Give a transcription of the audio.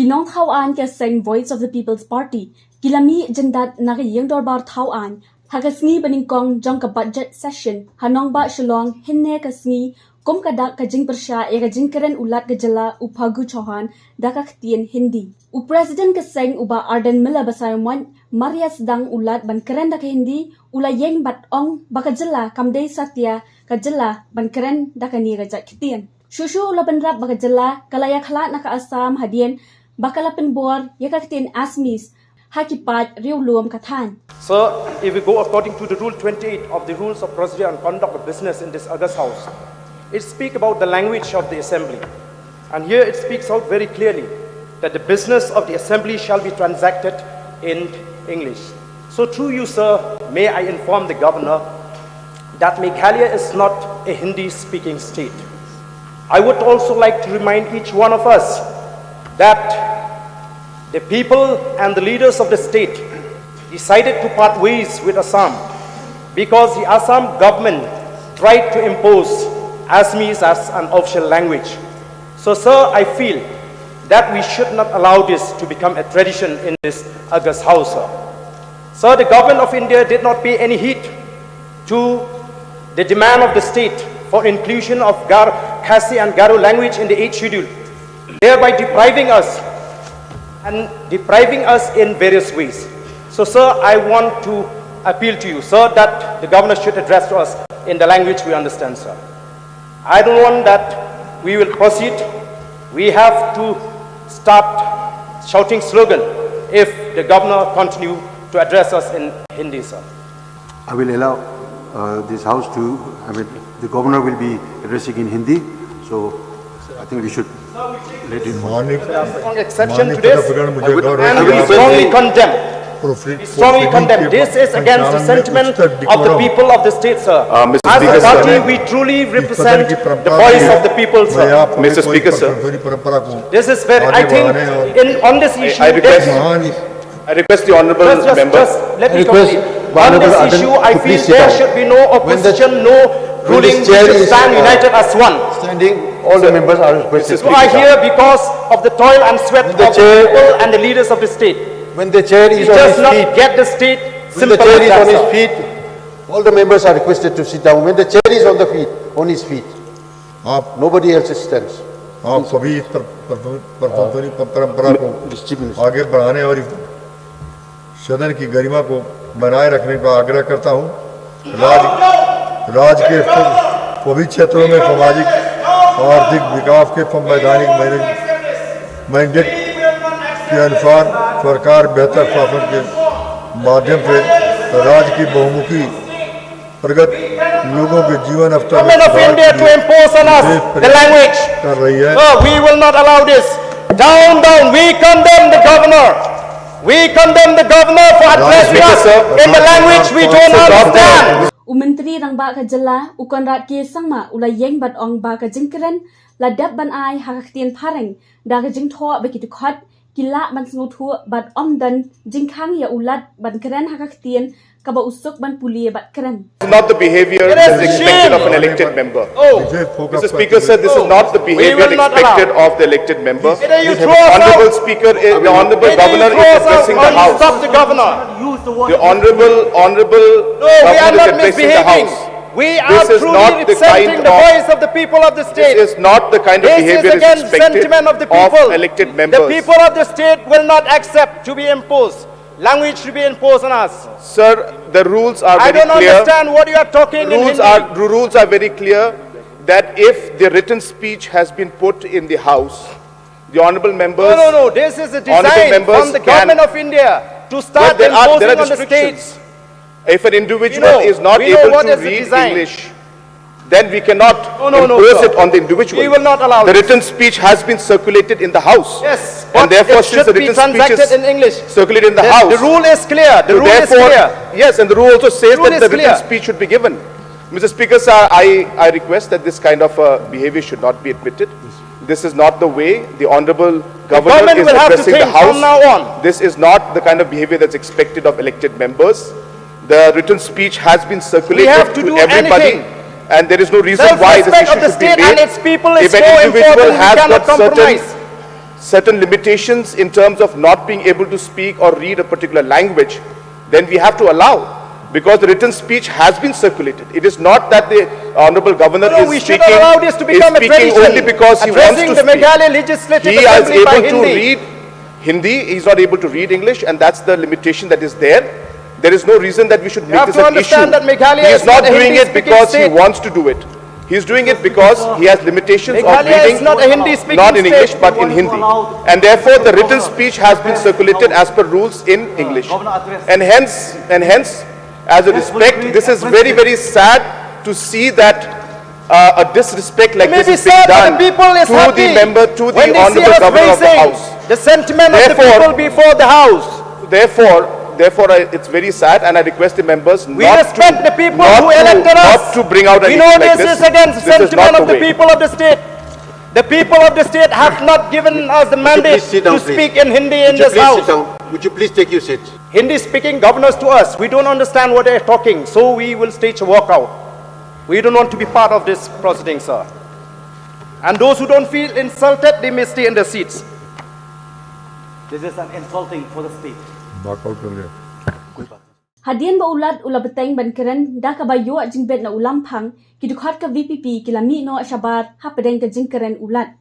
Kinong thau an ka seng Voice of the People's Party. Kilami jendat naka Ingdorbar thau an. Hagasngi baningkong jong ka budget session. Hanong ba shalong hinne kasngi kum kadak ka jing persya ya ka jing keren ulat ka jala upagu chohan daka ktien Hindi. U President ka seng uba Arden Mila basayomon Maria sedang ulat ban keren daka Hindi ula yeng bat ong baka jala kamdei satya ka jala ban keren daka ni ka jak ktien. Shushu ula benrap baka jala kalaya khalat naka Assam Hadien bakala penbor ya ka ktien Asmis hakipat riulum kathan. Sir, if we go according to the Rule 28 of the Rules of Procedure and Conduct of Business in this August House, it speaks about the language of the Assembly. And here it speaks out very clearly that the business of the Assembly shall be transacted in English. So through you, sir, may I inform the Governor that Meghalaya is not a Hindi-speaking state. I would also like to remind each one of us that the people and the leaders of the state decided to part ways with Assam because the Assam government tried to impose Assamese as an official language. So, sir, I feel that we should not allow this to become a tradition in this August House, sir. Sir, the government of India did not pay any heed to the demand of the state for inclusion of Khasi and Garo language in the 8th schedule, thereby depriving us in various ways. So, sir, I want to appeal to you, sir, that the governor should address to us in the language we understand, sir. I don't want that we will proceed. We have to start shouting slogan if the governor continue to address us in Hindi, sir. I will allow this house to, the governor will be addressing in Hindi, so I think we should let him. Strong exception to this, and we strongly condemn. We strongly condemn. This is against the sentiment of the people of the state, sir. As a party, we truly represent the voice of the people, sir. Mr. Speaker, sir. This is where I think on this issue, I request the honourable member. Just let me complete. On this issue, I feel there should be no opposition, no ruling. We should stand united as one. Standing, all the members are requested. So I hear because of the toil and sweat of the people and the leaders of the state. When the chair is on his feet, get the state when the chair is on his feet, all the members are requested to sit down. When the chair is on his feet, nobody else stands. आप सभी परंपरा को आगे बढ़ाने और सदन की गरिमा को बनाए रखने का आग्रह करता हूँ। राज्य के सभी क्षेत्रों में सामाजिक आर्थिक विकास के संवैधानिक मैंडेट के अनुसार सरकार बेहतर शासन के माध्यम से राज्य की बहुमुखी प्रगत लोगों के जीवन स्तर में कर रही है। We will not allow this. Down. We condemn the governor. We condemn the governor for addressing us in the language we don't understand. Menteri rang ba ka jala u Conrad ke sangma ula yeng bat ong ba ka jingkeren la dab ban ai ha ka tien pareng da ka jing tho ba ki tu khat kila ban sngu thu bat om dan jing khang ya ulat ban keren ha ka tien ka ba usuk ban pulie bat keren. This is not the behavior that is expected of an elected member. Mr. Speaker, sir, this is not the behavior expected of the elected member. The Honourable Speaker, the Honourable Governor is addressing the House. Stop the governor. The Honourable Governor is addressing the House. We are truly representing the voice of the people of the state. This is not the kind of behavior that is expected of elected members. The people of the state will not accept to be imposed. Language to be imposed on us. Sir, the rules are very clear. I don't understand what you are talking in Hindi. The rules are very clear that if the written speech has been put in the House, the honourable members... No. This is a design from the government of India to start imposing on the states. If an individual is not able to read English, then we cannot impose it on the individual. We will not allow the written speech has been circulated in the House. Yes, and therefore it should be transacted in English. Circulated in the House. The rule is clear. The rule is clear. Yes, and the rule also says that the written speech should be given. Mr. Speaker, sir, I request that this kind of behavior should not be admitted. This is not the way the Honourable Governor is addressing the House. From now on. This is not the kind of behavior that's expected of elected members. The written speech has been circulated to everybody. And there is no reason why this issue should be made. And its people is if an individual has got certain certain limitations in terms of not being able to speak or read a particular language, then we have to allow, because the written speech has been circulated. It is not that the Honorable Governor No, we should allow this to become a tradition, only because he wants addressing to the speak. Meghalaya Legislative He is Assembly by able to Hindi. read Hindi, he is not able to read English, and that's the limitation that is there. There is no reason that we should make have this to an issue. understand that Meghalaya He is is not not a doing it Hindi-speaking because he state. wants to do it. He is doing it because he has limitations of Meghalaya is reading, not a Hindi-speaking not in state. English but in Hindi. And therefore the written speech has been circulated as per rules in English. And hence, as a respect, this is very, very sad to see that a disrespect like It may this be is being sad, but done the people is to happy the member, to the when they see Honorable us Governor of the raising House. the sentiment of the Therefore- people before the House. Therefore, it's very sad, and I request the members We not respect to, the people not who to- elected us. not to bring out We anything know like this this. is against the This is sentiment not of the way. people of the state. The people of the state have not given us the mandate please sit down, to please? speak in Hindi in Would you this please House. sit down? Would you please take your seat? Hindi-speaking governors to us, we don't understand what they're talking, so we will stage a walkout. We don't want to be part of this proceeding, sir. And those who don't feel insulted, they may stay in their seats. This is an insulting for the state. Walkout कर लिया Hadien ba ulat ulabeteng ban Kren da ka ba yo jingbet na ulam phang ki dukhat ka VPP kilami no ashabat ha pedeng ka jing Kren ulat